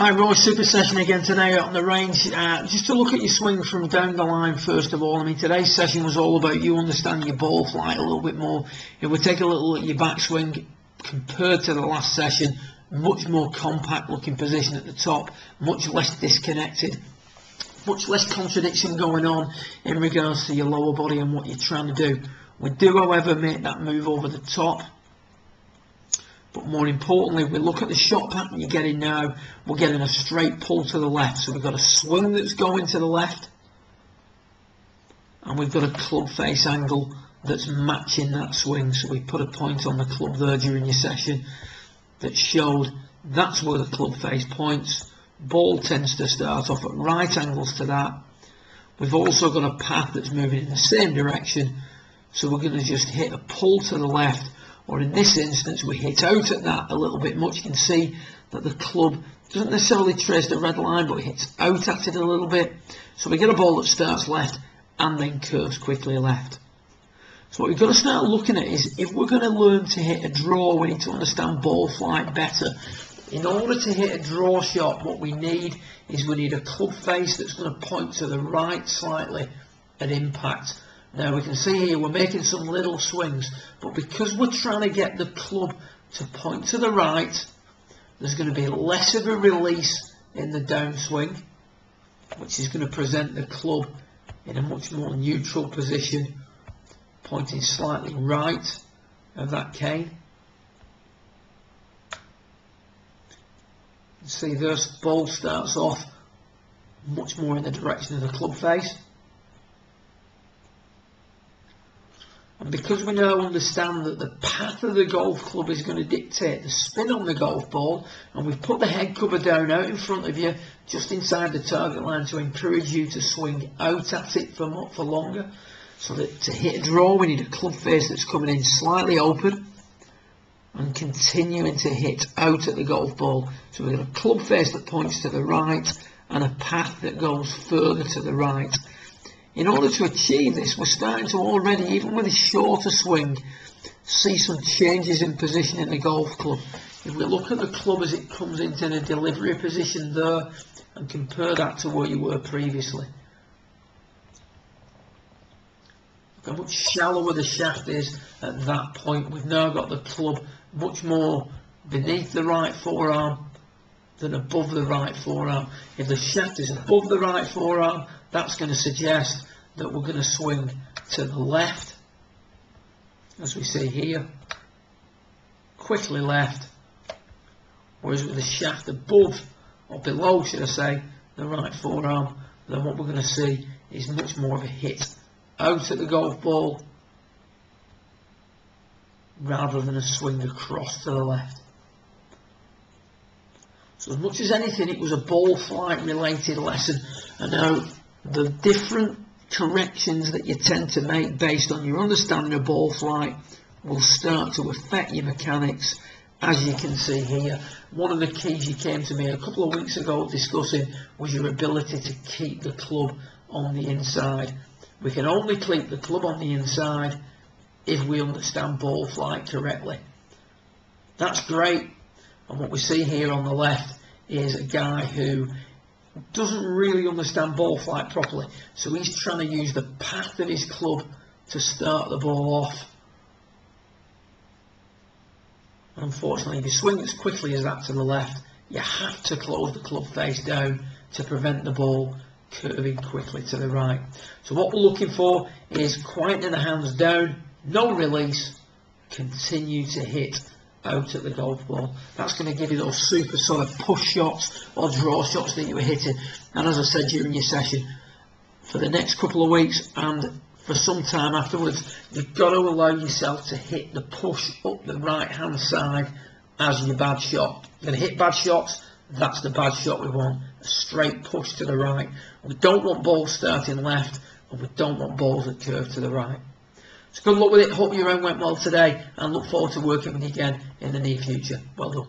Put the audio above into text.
Hi Roy, super session again today on the range. Just to look at your swing from down the line first of all. I mean, today's session was all about you understanding your ball flight a little bit more. If we take a little look at your backswing compared to the last session, much more compact looking position at the top, much less disconnected, much less contradiction going on in regards to your lower body and what you're trying to do. We do, however, make that move over the top. But more importantly, we look at the shot pattern you're getting now, we're getting a straight pull to the left. So we've got a swing that's going to the left, and we've got a club face angle that's matching that swing. So we put a point on the club there during your session that showed that's where the club face points. Ball tends to start off at right angles to that. We've also got a path that's moving in the same direction, so we're going to just hit a pull to the left. Or in this instance, we hit out at that a little bit much. You can see that the club doesn't necessarily trace the red line, but it hits out at it a little bit. So we get a ball that starts left and then curves quickly left. So what we've got to start looking at is, if we're going to learn to hit a draw, we need to understand ball flight better. In order to hit a draw shot, what we need is we need a club face that's going to point to the right slightly at impact. Now we can see here we're making some little swings, but because we're trying to get the club to point to the right, there's going to be less of a release in the downswing, which is going to present the club in a much more neutral position, pointing slightly right of that cane. You see this ball starts off much more in the direction of the club face. And because we now understand that the path of the golf club is going to dictate the spin on the golf ball, and we've put the head cover down out in front of you, just inside the target line, to encourage you to swing out at it for longer. So that to hit a draw, we need a club face that's coming in slightly open and continuing to hit out at the golf ball. So we've got a club face that points to the right and a path that goes further to the right. In order to achieve this, we're starting to already, even with a shorter swing, see some changes in position in the golf club. If we look at the club as it comes into the delivery position there and compare that to where you were previously, look how much shallower the shaft is at that point. We've now got the club much more beneath the right forearm than above the right forearm. If the shaft is above the right forearm, that's going to suggest that we're going to swing to the left, as we see here, quickly left. Whereas with the shaft above, or below should I say, the right forearm, then what we're going to see is much more of a hit out at the golf ball rather than a swing across to the left. So as much as anything, it was a ball flight related lesson. And now the different corrections that you tend to make based on your understanding of ball flight will start to affect your mechanics, as you can see here. One of the keys you came to me a couple of weeks ago discussing was your ability to keep the club on the inside. We can only keep the club on the inside if we understand ball flight correctly. That's great. And what we see here on the left is a guy who doesn't really understand ball flight properly. So he's trying to use the path of his club to start the ball off. And unfortunately, if you swing as quickly as that to the left, you have to close the club face down to prevent the ball curving quickly to the right. So what we're looking for is quietening the hands down, no release, continue to hit out at the golf ball. That's going to give you those super sort of push shots or draw shots that you were hitting. And as I said during your session, for the next couple of weeks and for some time afterwards, you've got to allow yourself to hit the push up the right hand side as your bad shot. You're going to hit bad shots, that's the bad shot we want. A straight push to the right. We don't want balls starting left, and we don't want balls that curve to the right. So good luck with it. Hope your round went well today, and look forward to working with you again in the near future. Well done.